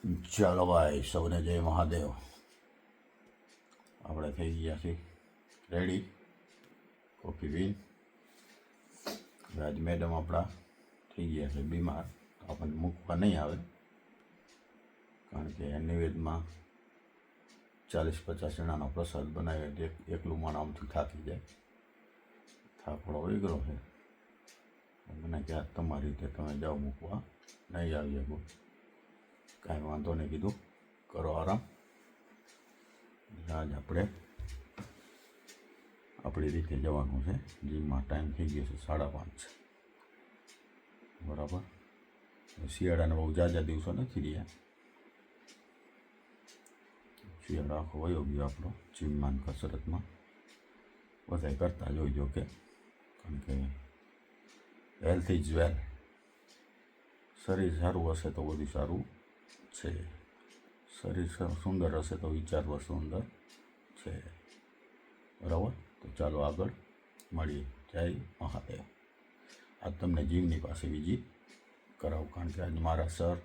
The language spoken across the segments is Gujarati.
ચાલો ભાઈ, સૌને જય મહાદેવ. આપણે થઈ ગયા છીએ રેડી કોફી પીન. આજ મેડમ આપણા થઈ ગયા છે બીમાર, આપણને મૂકવા નહીં આવે કારણ કે નિવેદમાં 40-50 જણાનો પ્રસાદ બનાવે, એકલું માણ આમથી થાકી જાય, થાકડો વેગરો છે. મને કે તમારી રીતે તમે જાઓ, મૂકવા નહીં આવી શકો. કાંઈ વાંધો નહીં કીધું, કરો આરામ. આજ આપણે આપણી રીતે જવાનું છે જીમમાં. ટાઈમ થઈ ગયો છે 5:30, બરાબર. શિયાળાના બહુ ઝાઝા દિવસો નથી રહ્યા. શિયાળો આખો વયો ગયો આપણો જીમમાં કસરતમાં. બધા કરતા જોઈજો કે, કારણ કે હેલ્થ ઇઝ વેલ. શરીર સારું હશે તો બધું સારું છે. શરીર સુંદર હશે તો વિચાર પણ સુંદર છે, બરાબર. તો ચાલો આગળ મળીએ. જય મહાદેવ. આજ તમને જીમની પાસે વિઝિટ કરાવું, કારણ કે આજે મારા સર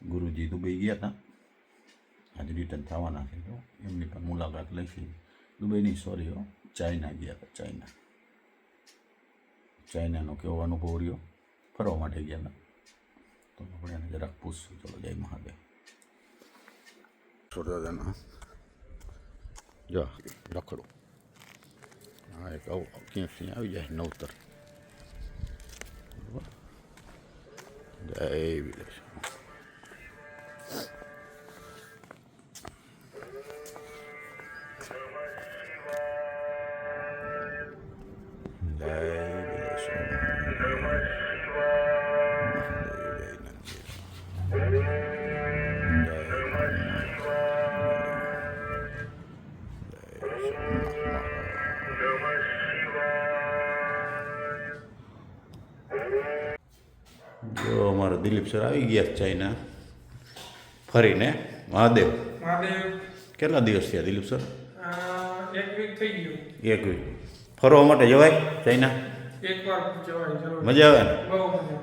ગુરુજી દુબઈ ગયા હતા, આજે રિટર્ન થવાના છે. તો એમની પણ મુલાકાત લઈશું. દુબઈની સોરી ચાઇના ગયા હતા. ચાઇનાનો કેવો અનુભવ રહ્યો, ફરવા માટે ગયા હતા. તો આપણે એને જરાક પૂછશું. ચલો, જય મહાદેવ. દાદાના જો રખડું. હા, એક આવું ક્યાંકથી આવી જાય નવતર. બરાબર. જય વિલેશ. જો અમારા દિલીપ સર આવી ગયા ચાઇના ફરીને. મહાદેવ કેટલા દિવસ થયા દિલીપ સર? 1 વીક થઈ ગયું. 1 વીક. ફરવા માટે જવાય ચાઇના? એકવાર જવાય. મજા આવે ને? બહુ મજા.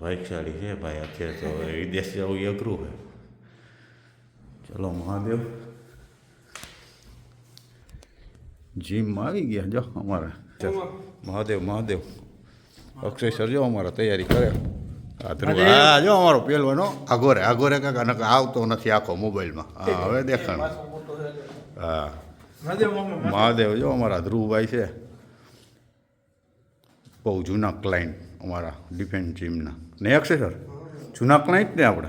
ભાઈશાળી છે ભાઈ. અત્યારે તો વિદેશ જવું અઘરું છે. ચલો મહાદેવ. જીમમાં આવી ગયા જો અમારા મહાદેવ. અક્ષય સર જો અમારા તૈયારી કરે. હા, જો અમારો પહેલવાનો આઘોરે કાકા નકા આવતો નથી આખો મોબાઈલમાં. હા, હવે દેખાણ. હા, મહાદેવ જો અમારા ધ્રુવભાઈ છે, બહુ જૂના ક્લાયન્ટ અમારા ડિફેન્સ જીમના. નહીં અક્ષય સર? જૂના ક્લાયન્ટ ને આપણે.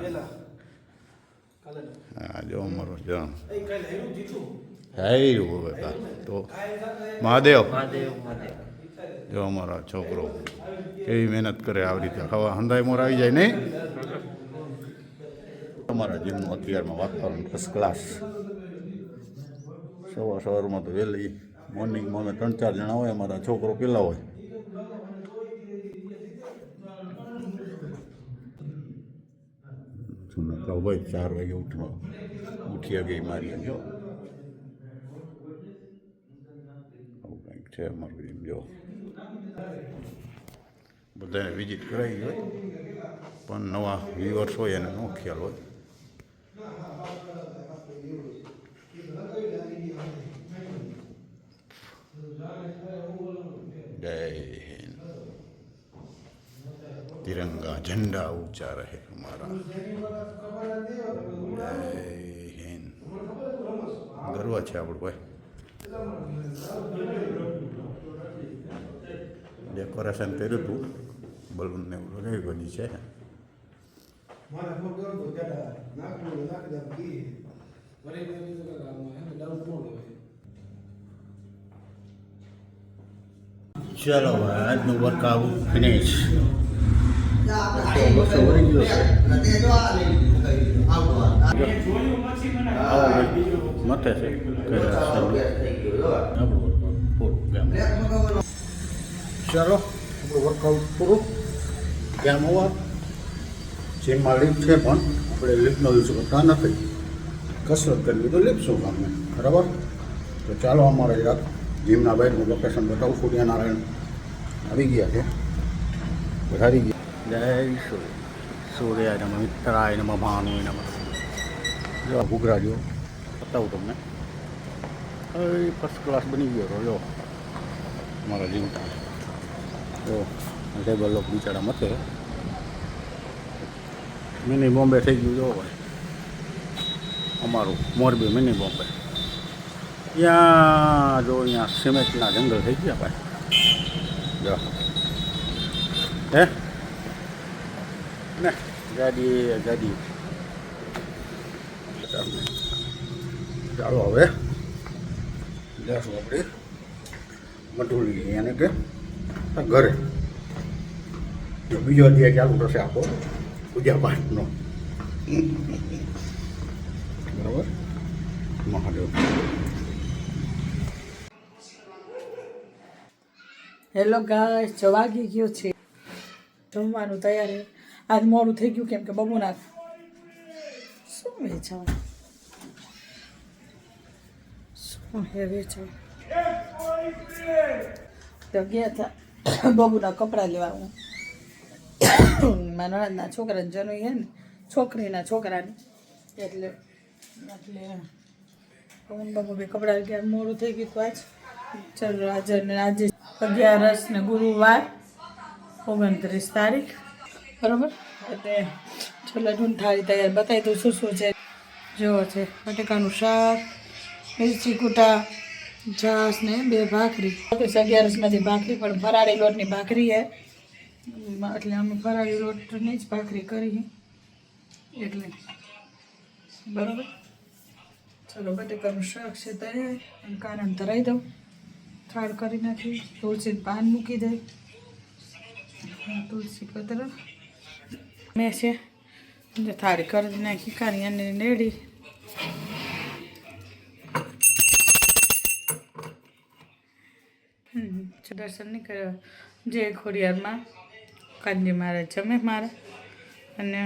હા, જો અમારો જણ હા. તો મહાદેવ જો અમારા છોકરો કેવી મહેનત કરે, આવી રીતે ખાવા હંધાઈ મોર આવી જાય નહીં. અમારા જીમનું અત્યારમાં વાતાવરણ ફર્સ્ટ ક્લાસ. સવારમાં તો વહેલી મોર્નિંગમાં અમે 3-4 જણા હોય. અમારા છોકરો પેલા હોય. જૂના ભાઈ 4 વાગે ઉઠી ગઈ મારી. જો આવું કંઈક છે અમારું જીમ. જો બધાને વિઝિટ કરાવી હોય, પણ નવા વ્યુઅર્સ હોય એને ન ખ્યાલ હોય. જય હિન્દ. તિરંગા ઝંડા ઊંચા રહે હમારા. જય હિન્દ. ગર્વ છે આપણું ભાઈ. ડેકોરેશન કર્યું હતું, બલૂનને લગાવી બની છે. ચાલો આજનું વર્કઆઉટ ફિનિશ. બસો વળી ગયો છે. મથે છે ચાલો આપણું વર્કઆઉટ પૂરું. કેમ હોવા જીમમાં લિફ્ટ છે, પણ આપણે લિફ્ટનો યુઝ કરતા નથી. કસરત કરવી તો લિફ્ટ શું કામને, બરાબર. તો ચાલો અમારે યાર જીમના બહારનું લોકેશન બતાવું. સૂર્યનારાયણ આવી ગયા છે, વધારી ગયા. જય સૂર્ય એનામાં મિત્રા એનામાં ભાનું એનામાં જો ઘૂઘરા જો બતાવું તમને હવે ફર્સ્ટ ક્લાસ બની ગયો તો જો મારા જીવતા જો ટેબલ લોક બિચારા મથે મિની બોમ્બે થઈ ગયું જો ભાઈ અમારું મોરબી મિની બોમ્બે ત્યાં જો અહીંયા સિમેન્ટના જંગલ થઈ ગયા ભાઈ જો હે ને ગાડી ચાલો હવે જશું આપણે મધુલી એને કે ઘરે જો બીજો અધ્યાય ચાલુ થશે આપણો પૂજા પાઠનો બરાબર મહાદેવ. હેલો ગાઈસ, વાગી ગયો છે જમવાનું તૈયાર. આજ મોડું થઈ ગયું કેમ કે બબુના શું વેચાણ શું હે વેચાણ તો ગયા હતા બબુના કપડાં લેવા. હું મારા નણંદના છોકરાને જન્મ હે ને છોકરીના છોકરાને એટલે હું બબુ બે કપડાં ગયા. મોડું થઈ ગયું તો આજ ચાલો આજે 11 ને ગુરુવાર 29 તારીખ બરાબર. એટલે છોલા ઢૂંઢ થાળી તૈયાર બતાવી દઉં શું શું છે. જો છે બટેકાનું શાક, મિરચી કૂટા, છાશ ને 2 ભાખરી. 11માંથી ભાખરી પણ ફરાળી લોટની ભાખરી હે એટલે અમે ફરાળી લોટની જ ભાખરી કરી એટલે બરાબર. ચલો બટેકાનું શાક છે તૈયાર અને કાનાને ધરાવી દઉં. થાળ કરી નાખી, તુલસીનું પાન મૂકી દઈ, તુલસી પત્ર મેં છે થાળી કરી નાખી. કાની અને રેડી દર્શન નહીં કર્યો જે ખોડિયારમાં કાંજી મારે જમે મારે અને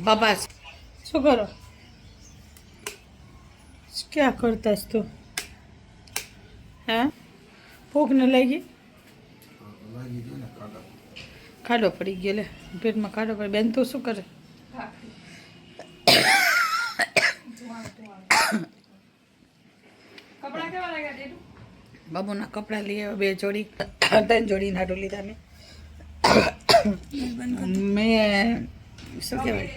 બાબા શું કરો ક્યાં કરતા તું હે ભૂખ ન લાગી? ખાડો પડી ગયો લે પેટમાં ખાડો પડી. બેન તું શું કરે? બાબુના કપડાં લઈ આવ્યા 2 જોડી 3 જોડી નાટું લીધા મેં શું કહેવાય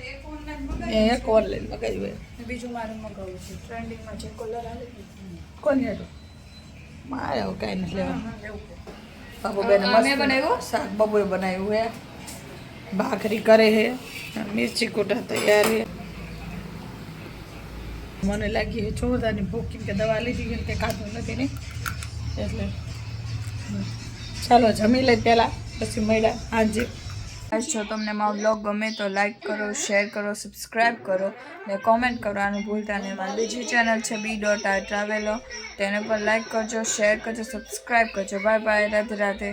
એક ઓનલાઈન મગાવ્યું હોય બીજું મારે મગાવવું છે ટ્રેન્ડિંગમાં છે કલર આવે કોણ હેઠું મારે આવું કાંઈ નથી લેવાનું. બાબુ બેન બનાવ્યું શાક બબુએ બનાવ્યું હે, ભાખરી કરે હે, મિર્ચી કૂટા તૈયાર હે. મને લાગી હે જોરદારની ભૂખ કેમ કે દવા લીધી કેમ કે ખાધું નથી ને એટલે ચાલો જમી લઈ પહેલાં પછી મળ્યા આજે. જો તમને મારો બ્લોગ ગમે તો લાઈક કરો, શેર કરો, સબસ્ક્રાઈબ કરો ને કોમેન્ટ કરવાનું ભૂલતા નહીં. મારી બીજી ચેનલ છે B.R ટ્રાવેલો, તેને પર લાઈક કરજો, શેર કરજો, સબસ્ક્રાઈબ કરજો. Bye bye, Radhe Radhe.